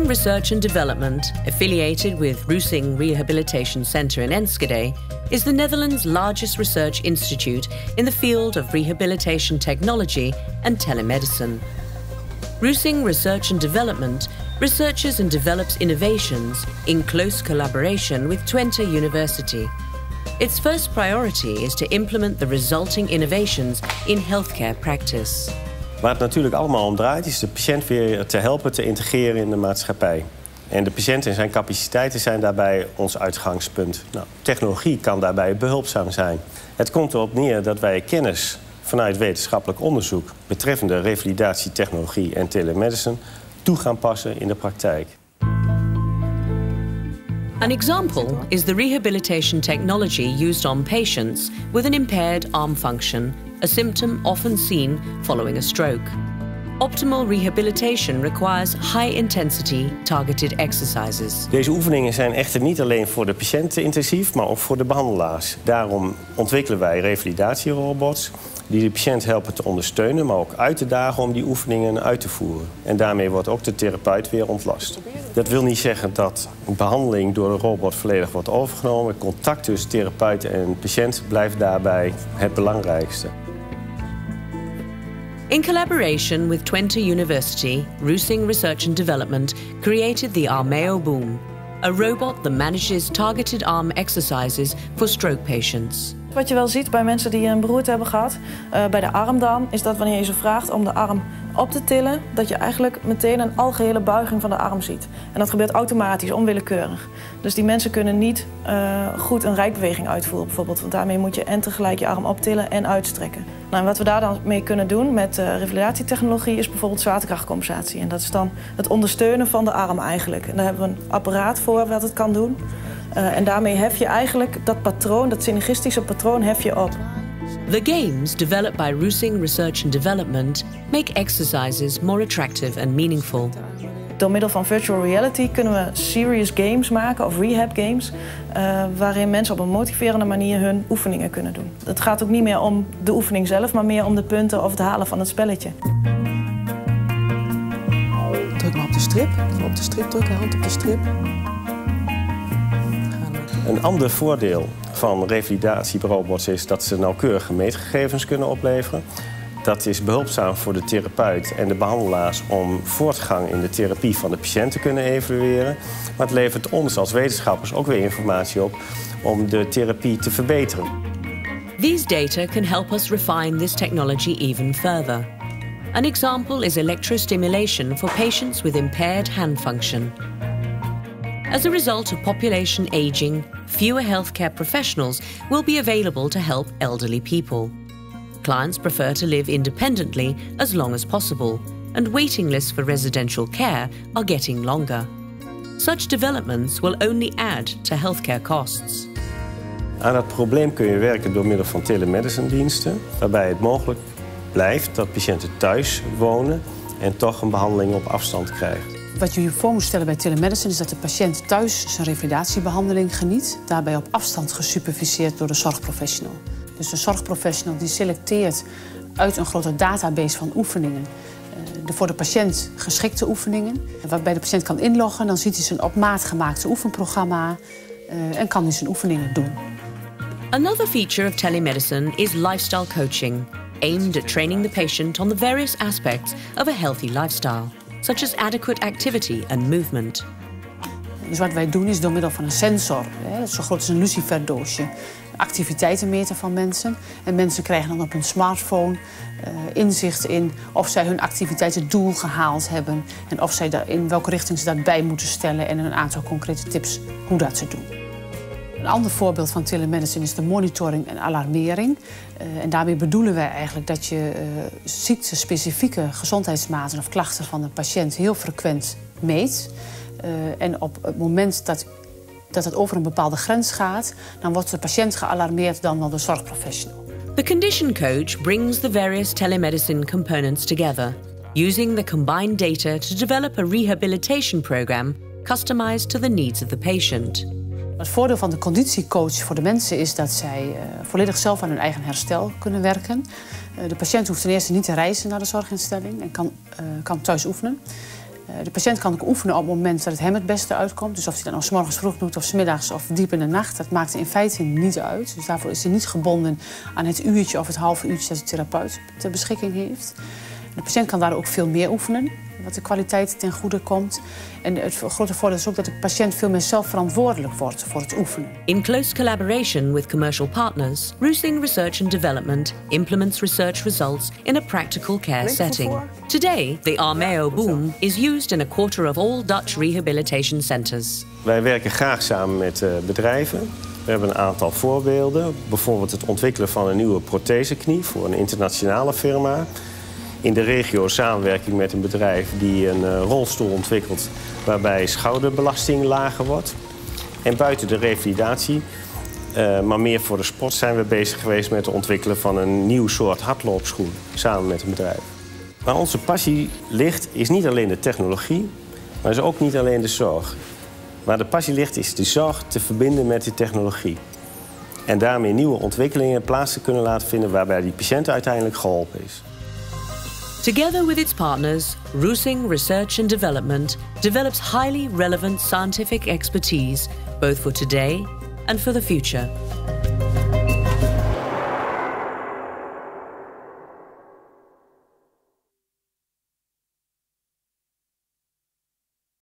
Research and Development, affiliated with Roessingh Rehabilitation Center in Enschede, is the Netherlands' largest research institute in the field of rehabilitation technology and telemedicine. Roessingh Research and Development researches and develops innovations in close collaboration with Twente University. Its first priority is to implement the resulting innovations in healthcare practice. Waar het natuurlijk allemaal om draait, is de patiënt weer te helpen te integreren in de maatschappij. En de patiënt en zijn capaciteiten zijn daarbij ons uitgangspunt. Nou, technologie kan daarbij behulpzaam zijn. Het komt erop neer dat wij kennis vanuit wetenschappelijk onderzoek betreffende revalidatietechnologie en telemedicine toe gaan passen in de praktijk. An example is the rehabilitation technology used on patients with an impaired arm function, a symptom often seen following a stroke. Optimal rehabilitation requires high-intensity targeted exercises. Deze oefeningen zijn echter niet alleen voor de patiënt intensief, maar ook voor de behandelaars. Daarom ontwikkelen wij revalidatierobots die de patiënt helpen te ondersteunen, maar ook uit te dagen om die oefeningen uit te voeren. En daarmee wordt ook de therapeut weer ontlast. Dat wil niet zeggen dat behandeling door de robot volledig wordt overgenomen. Contact tussen therapeut en patiënt blijft daarbij het belangrijkste. In collaboration with Twente University, Roessingh Research and Development created the Armeo Boom, a robot that manages targeted arm exercises for stroke patients. Wat je wel ziet bij mensen die een beroerte hebben gehad, bij de arm dan, is dat wanneer je ze vraagt om de arm op te tillen, dat je eigenlijk meteen een algehele buiging van de arm ziet. En dat gebeurt automatisch, onwillekeurig. Dus die mensen kunnen niet goed een rijbeweging uitvoeren bijvoorbeeld. Want daarmee moet je en tegelijk je arm optillen en uitstrekken. Nou, en wat we daar dan mee kunnen doen met revalidatietechnologie is bijvoorbeeld zwaartekrachtcompensatie. En dat is dan het ondersteunen van de arm eigenlijk. En daar hebben we een apparaat voor wat het kan doen. En daarmee hef je eigenlijk dat patroon, dat synergistische patroon, hef je op. The games developed by Roessingh Research and Development make exercises more attractive and meaningful. Door middel van virtual reality kunnen we serious games maken, of rehab games, waarin mensen op een motiverende manier hun oefeningen kunnen doen. Het gaat ook niet meer om de oefening zelf, maar meer om de punten of het halen van het spelletje. Druk maar op de strip. Op de strip drukken, hand op de strip. Een ander voordeel van revalidatierobots is dat ze nauwkeurige meetgegevens kunnen opleveren. Dat is behulpzaam voor de therapeut en de behandelaars om voortgang in de therapie van de patiënt te kunnen evalueren. Maar het levert ons als wetenschappers ook weer informatie op om de therapie te verbeteren. These data can help us refine this technology even further. An example is electrostimulation for patients with impaired hand function. As a result of population aging, fewer healthcare professionals will be available to help elderly people. Clients prefer to live independently as long as possible, and waiting lists for residential care are getting longer. Such developments will only add to healthcare costs. Aan dat probleem kun je werken door middel van telemedicine-diensten, waarbij het mogelijk blijft dat patiënten thuis wonen en toch een behandeling op afstand krijgen. Wat je je voor moet stellen bij telemedicine is dat de patiënt thuis zijn revalidatiebehandeling geniet, daarbij op afstand gesuperviseerd door de zorgprofessional. Dus de zorgprofessional die selecteert uit een grote database van oefeningen de voor de patiënt geschikte oefeningen, waarbij de patiënt kan inloggen. Dan ziet hij zijn op maat gemaakte oefenprogramma en kan hij zijn oefeningen doen. Another feature of telemedicine is lifestyle coaching, aimed at training the patient on the various aspects of a healthy lifestyle, such as adequate activity and movement. Dus wat wij doen is door middel van een sensor, zo groot als een luciferdoosje, activiteiten meten van mensen. En mensen krijgen dan op hun smartphone inzicht in of zij hun activiteitsdoel gehaald hebben en of zij in welke richting ze dat bij moeten stellen en een aantal concrete tips hoe dat ze doen. Een ander voorbeeld van telemedicine is de monitoring en alarmering. En daarmee bedoelen wij eigenlijk dat je ziekte-specifieke gezondheidsmaten of klachten van de patiënt heel frequent meet. En op het moment dat het over een bepaalde grens gaat, dan wordt de patiënt gealarmeerd dan wel de zorgprofessional. The condition coach brings the various telemedicine components together, using the combined data to develop a rehabilitation program customized to the needs of the patient. Het voordeel van de conditiecoach voor de mensen is dat zij volledig zelf aan hun eigen herstel kunnen werken. De patiënt hoeft ten eerste niet te reizen naar de zorginstelling en kan thuis oefenen. De patiënt kan ook oefenen op het moment dat het hem het beste uitkomt. Dus of hij dat nou 's morgens vroeg doet of 's middags of diep in de nacht, dat maakt in feite niet uit. Dus daarvoor is hij niet gebonden aan het uurtje of het halve uurtje dat de therapeut ter beschikking heeft. De patiënt kan daar ook veel meer oefenen, wat de kwaliteit ten goede komt. En het grote voordeel is ook dat de patiënt veel meer zelf verantwoordelijk wordt voor het oefenen. In close collaboration with commercial partners, Roessingh Research and Development implements research results in a practical care setting. Today, the Armeo boom is used in a quarter of all Dutch rehabilitation centers. Wij werken graag samen met bedrijven. We hebben een aantal voorbeelden. Bijvoorbeeld het ontwikkelen van een nieuwe protheseknie voor een internationale firma. In de regio samenwerking met een bedrijf die een rolstoel ontwikkelt waarbij schouderbelasting lager wordt. En buiten de revalidatie, maar meer voor de sport, zijn we bezig geweest met het ontwikkelen van een nieuw soort hardloopschoen samen met een bedrijf. Waar onze passie ligt is niet alleen de technologie, maar is ook niet alleen de zorg. Waar de passie ligt is de zorg te verbinden met die technologie. En daarmee nieuwe ontwikkelingen plaats te kunnen laten vinden waarbij die patiënt uiteindelijk geholpen is. Together with its partners, Roessingh Research and Development develops highly relevant scientific expertise, both for today and for the future.